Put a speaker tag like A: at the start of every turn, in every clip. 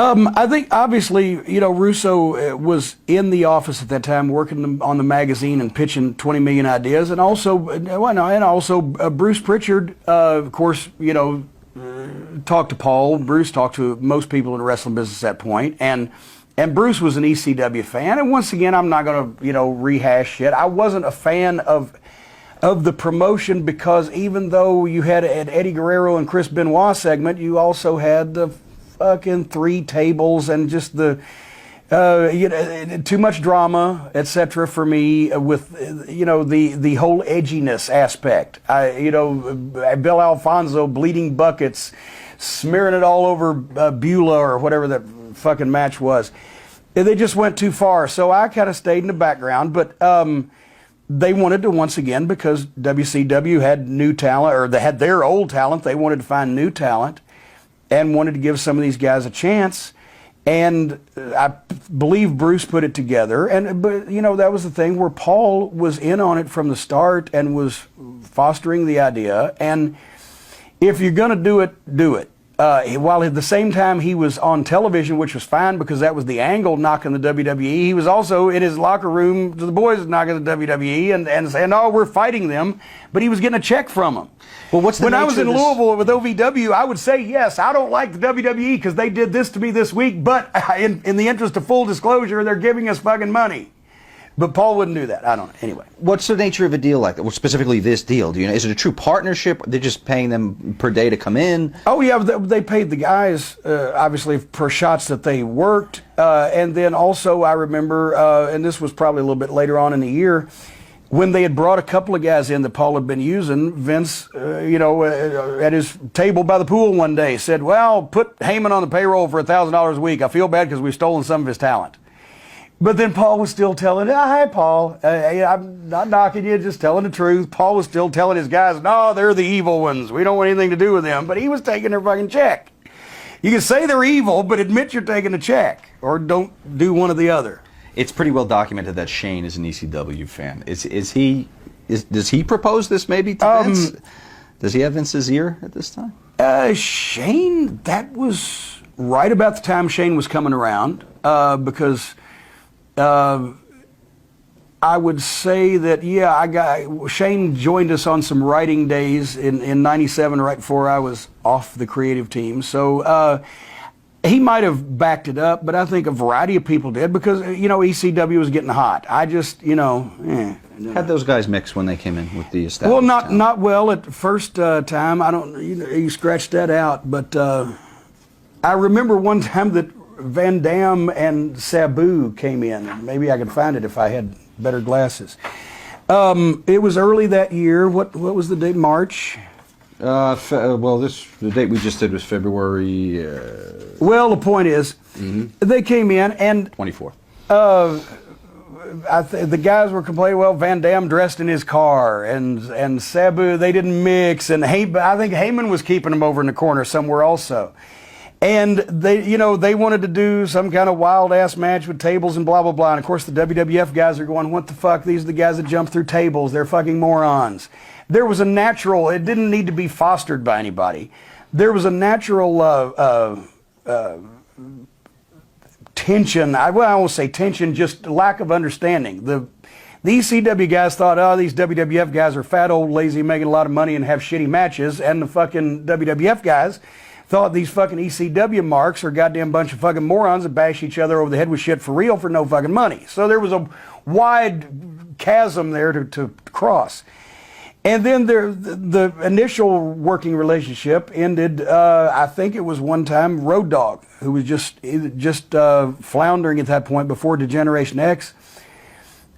A: I think obviously, Russo was in the office at that time working on the magazine and pitching 20 million ideas, and also, Bruce Pritchard, of course, talked to Paul. Bruce talked to most people in the wrestling business at that point, and Bruce was an ECW fan. And once again, I'm not going to rehash shit. I wasn't a fan of the promotion because even though you had an Eddie Guerrero and Chris Benoit segment, you also had the fucking 3 tables and just the too much drama, etc. for me with the whole edginess aspect. Bill Alfonso bleeding buckets, smearing it all over Beulah or whatever that fucking match was. They just went too far, so I kind of stayed in the background. But they wanted to, once again, because WCW had new talent, or they had their old talent, they wanted to find new talent and wanted to give some of these guys a chance. And I believe Bruce put it together. But that was the thing where Paul was in on it from the start and was fostering the idea. And if you're going to do it, do it. While at the same time he was on television, which was fine because that was the angle knocking the WWE, he was also in his locker room to the boys knocking the WWE and saying, oh, we're fighting them. But he was getting a check from them.
B: Well, what's the
A: when I was
B: nature
A: in
B: of this?
A: Louisville with OVW, I would say, yes, I don't like the WWE because they did this to me this week, but in the interest of full disclosure, they're giving us fucking money. But Paul wouldn't do that. I don't know. Anyway.
B: What's the nature of a deal like that? Well, specifically this deal. Do you know? Is it a true partnership? They're just paying them per day to come in?
A: Oh, yeah. They paid the guys, obviously, per shots that they worked. And then also, I remember, and this was probably a little bit later on in the year, when they had brought a couple of guys in that Paul had been using, Vince, at his table by the pool one day said, well, put Heyman on the payroll for $1,000 a week. I feel bad because we've stolen some of his talent. But then Paul was still telling, hi, Paul. I'm not knocking you, just telling the truth. Paul was still telling his guys, no, they're the evil ones. We don't want anything to do with them. But he was taking their fucking check. You can say they're evil, but admit you're taking a check. Or don't do one or the other.
B: It's pretty well documented that Shane is an ECW fan. Does he propose this maybe to Vince? Does he have Vince's ear at this time?
A: Shane, that was right about the time Shane was coming around, because I would say that, Shane joined us on some writing days in 97, right before I was off the creative team. So he might have backed it up, but I think a variety of people did because, ECW was getting hot. I just,
B: How'd those guys mix when they came in with the established
A: Well,
B: talent?
A: not well at first time. I don't, you scratched that out, but I remember one time that Van Dam and Sabu came in. Maybe I could find it if I had better glasses. It was early that year. What was the date? March?
B: The date we just did was February.
A: Well, the point is, they came in and
B: 24.
A: The guys were complaining. Well, Van Dam dressed in his car, and Sabu, they didn't mix, and I think Heyman was keeping him over in the corner somewhere also. And they wanted to do some kind of wild ass match with tables and blah blah blah. And of course the WWF guys are going, what the fuck? These are the guys that jump through tables. They're fucking morons. There was a natural. It didn't need to be fostered by anybody. There was a natural tension. I won't say tension, just lack of understanding. The ECW guys thought, oh, these WWF guys are fat, old, lazy, making a lot of money and have shitty matches, and the fucking WWF guys thought these fucking ECW marks are goddamn bunch of fucking morons that bash each other over the head with shit for real for no fucking money. So there was a wide chasm there to cross. And then the initial working relationship ended, I think it was one time, Road Dogg, who was just floundering at that point before Degeneration X.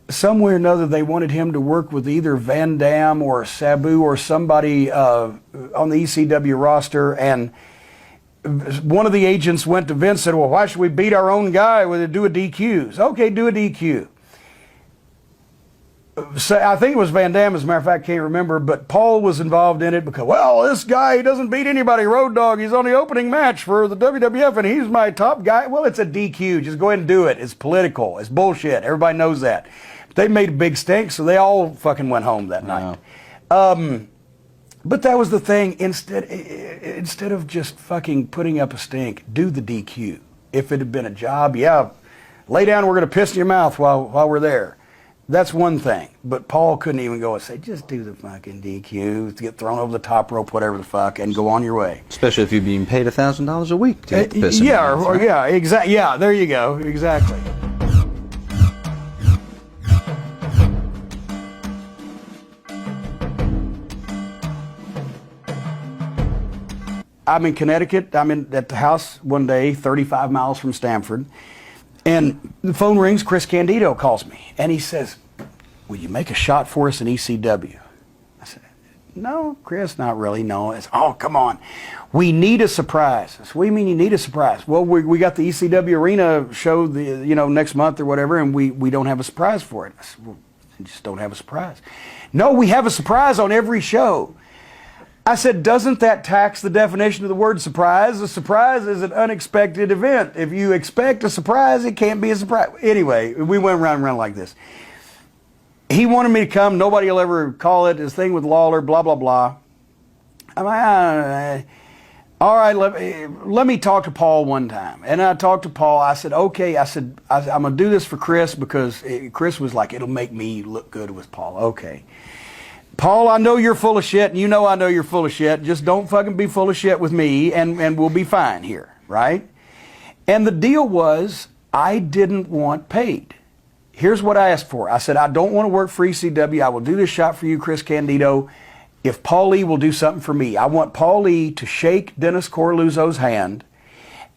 A: Somewhere or another, they wanted him to work with either Van Dam or Sabu or somebody on the ECW roster, and one of the agents went to Vince and said, well, why should we beat our own guy with do a DQ? So, okay, do a DQ. So I think it was Van Dam, as a matter of fact, I can't remember, but Paul was involved in it because, well, this guy, he doesn't beat anybody, Road Dogg. He's on the opening match for the WWF, and he's my top guy. Well, it's a DQ. Just go ahead and do it. It's political. It's bullshit. Everybody knows that. But they made a big stink, so they all fucking went home that night. But that was the thing. Instead of just fucking putting up a stink, do the DQ. If it had been a job, yeah, lay down, we're going to piss in your mouth while we're there. That's one thing. But Paul couldn't even go and say, just do the fucking DQ, get thrown over the top rope, whatever the fuck, and go on your way.
B: Especially if you're being paid $1,000 a week to get the piss in your mouth, right?
A: Yeah, exactly. Yeah, there you go. Exactly. I'm in Connecticut. I'm at the house one day, 35 miles from Stamford. And the phone rings, Chris Candido calls me, and he says, will you make a shot for us in ECW? I said, no, Chris, not really, no. It's, oh, come on. We need a surprise. I said, what do you mean you need a surprise? Well, we got the ECW Arena show next month or whatever, and we don't have a surprise for it. I said, well, you just don't have a surprise. No, we have a surprise on every show. I said, doesn't that tax the definition of the word surprise? A surprise is an unexpected event. If you expect a surprise, it can't be a surprise. Anyway, we went round and round like this. He wanted me to come. Nobody will ever call it his thing with Lawler, blah, blah, blah. I'm like, all right, let me talk to Paul one time. And I talked to Paul. I said, okay. I said, I'm going to do this for Chris because Chris was like, it'll make me look good with Paul. Okay. Paul, I know you're full of shit, and you know I know you're full of shit. Just don't fucking be full of shit with me, and we'll be fine here, right? And the deal was, I didn't want paid. Here's what I asked for. I said, I don't want to work for ECW. I will do this shot for you, Chris Candido, if Paul Lee will do something for me. I want Paul Lee to shake Dennis Corluzzo's hand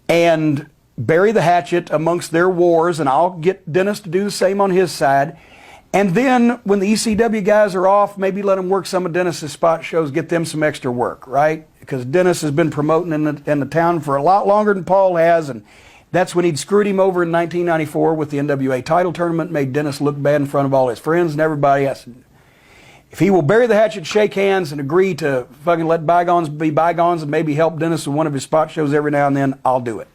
A: and bury the hatchet amongst their wars, and I'll get Dennis to do the same on his side. And then when the ECW guys are off, maybe let them work some of Dennis's spot shows, get them some extra work, right? Because Dennis has been promoting in the town for a lot longer than Paul has, and that's when he'd screwed him over in 1994 with the NWA title tournament, made Dennis look bad in front of all his friends and everybody. I said, if he will bury the hatchet, shake hands, and agree to fucking let bygones be bygones and maybe help Dennis with one of his spot shows every now and then, I'll do it.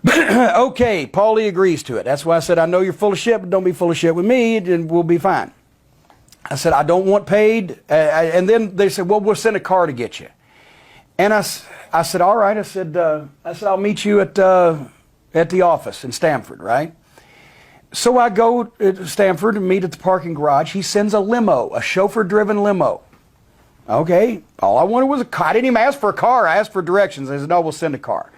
A: Okay, Paulie agrees to it. That's why I said, I know you're full of shit, but don't be full of shit with me, and we'll be fine. I said, I don't want paid. And then they said, well, we'll send a car to get you. And I said, all right. I said, I'll meet you at the office in Stamford, right? So I go to Stamford and meet at the parking garage. He sends a limo, a chauffeur-driven limo. Okay, all I wanted was a car. I didn't even ask for a car. I asked for directions. They said, no, we'll send a car.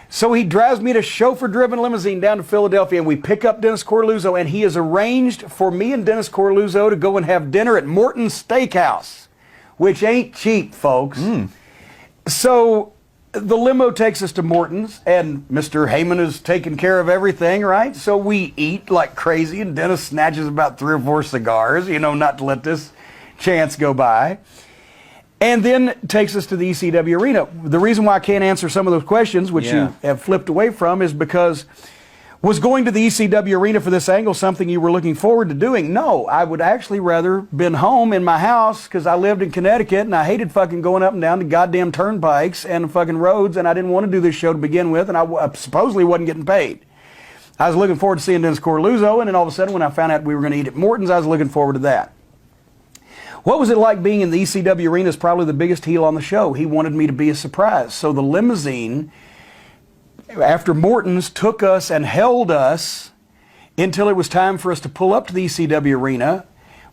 A: So he drives me to chauffeur-driven limousine down to Philadelphia, and we pick up Dennis Corluzzo, and he has arranged for me and Dennis Corluzzo to go and have dinner at Morton's Steakhouse, which ain't cheap, folks. So the limo takes us to Morton's, and Mr. Heyman is taking care of everything, right? So we eat like crazy, and Dennis snatches about 3 or 4 cigars, not to let this chance go by. And then takes us to the ECW Arena. The reason why I can't answer some of those questions, which you have flipped away from, is because was going to the ECW Arena for this angle something you were looking forward to doing? No, I would actually rather been home in my house because I lived in Connecticut and I hated fucking going up and down the goddamn turnpikes and fucking roads, and I didn't want to do this show to begin with, and I supposedly wasn't getting paid. I was looking forward to seeing Dennis Corluzzo, and then all of a sudden when I found out we were going to eat at Morton's, I was looking forward to that. What was it like being in the ECW Arena is probably the biggest heel on the show. He wanted me to be a surprise. So the limousine, after Morton's, took us and held us until it was time for us to pull up to the ECW Arena,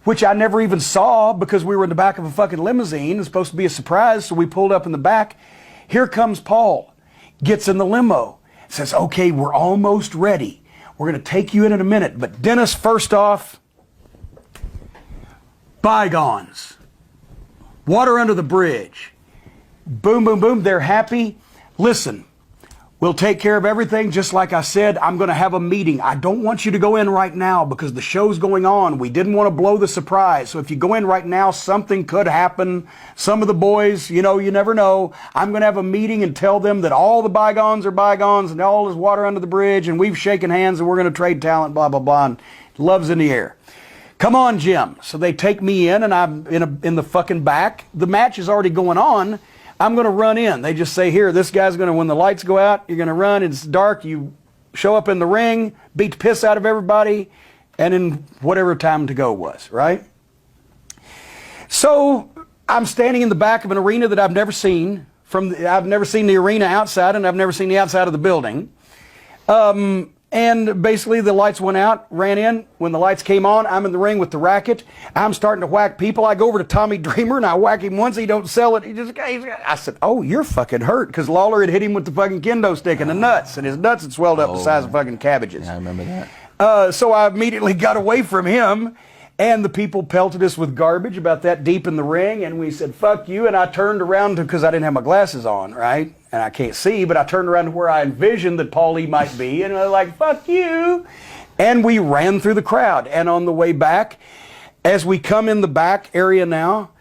A: which I never even saw because we were in the back of a fucking limousine. It was supposed to be a surprise, so we pulled up in the back. Here comes Paul, gets in the limo, says, okay, we're almost ready. We're going to take you in a minute. But Dennis, first off, bygones. Water under the bridge. Boom, boom, boom. They're happy. Listen, we'll take care of everything. Just like I said, I'm going to have a meeting. I don't want you to go in right now because the show's going on. We didn't want to blow the surprise. So if you go in right now, something could happen. Some of the boys, you never know. I'm going to have a meeting and tell them that all the bygones are bygones and all is water under the bridge and we've shaken hands and we're going to trade talent, blah, blah, blah. And love's in the air. Come on, Jim. So they take me in, and I'm in the fucking back. The match is already going on. I'm going to run in. They just say, here, this guy's going to, when the lights go out, you're going to run. It's dark. You show up in the ring, beat the piss out of everybody, and in whatever time to go was, right? So I'm standing in the back of an arena that I've never seen. I've never seen the arena outside, and I've never seen the outside of the building. And basically the lights went out, ran in. When the lights came on, I'm in the ring with the racket. I'm starting to whack people. I go over to Tommy Dreamer and I whack him once. He don't sell it. I said, oh, you're fucking hurt. Because Lawler had hit him with the fucking kendo stick in the nuts. And his nuts had swelled up the size of fucking cabbages.
B: Yeah, I remember that.
A: So I immediately got away from him. And the people pelted us with garbage about that deep in the ring. And we said, fuck you. And I turned around because I didn't have my glasses on, right? And I can't see, but I turned around to where I envisioned that Paulie might be. And I was like, fuck you. And we ran through the crowd. And on the way back, as we come in the back area now,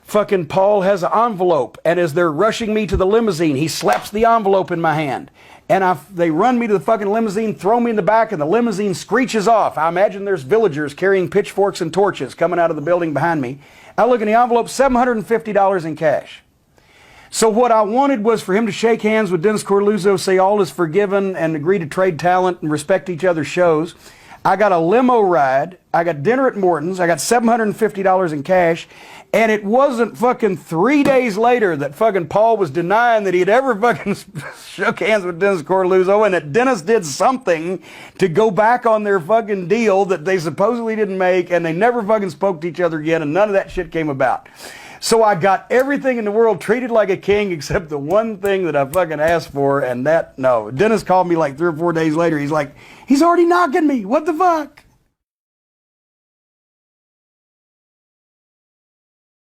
A: fucking Paul has an envelope. And as they're rushing me to the limousine, he slaps the envelope in my hand. And they run me to the fucking limousine, throw me in the back, and the limousine screeches off. I imagine there's villagers carrying pitchforks and torches coming out of the building behind me. I look in the envelope, $750 in cash. So what I wanted was for him to shake hands with Dennis Corluzzo, say all is forgiven, and agree to trade talent and respect each other's shows. I got a limo ride. I got dinner at Morton's. I got $750 in cash. And it wasn't fucking 3 days later that fucking Paul was denying that he'd ever fucking shook hands with Dennis Corluzzo, and that Dennis did something to go back on their fucking deal that they supposedly didn't make, and they never fucking spoke to each other again, and none of that shit came about. So I got everything in the world treated like a king except the one thing that I fucking asked for, and that, no. Dennis called me like 3 or 4 days later. He's like, he's already knocking me. What the fuck?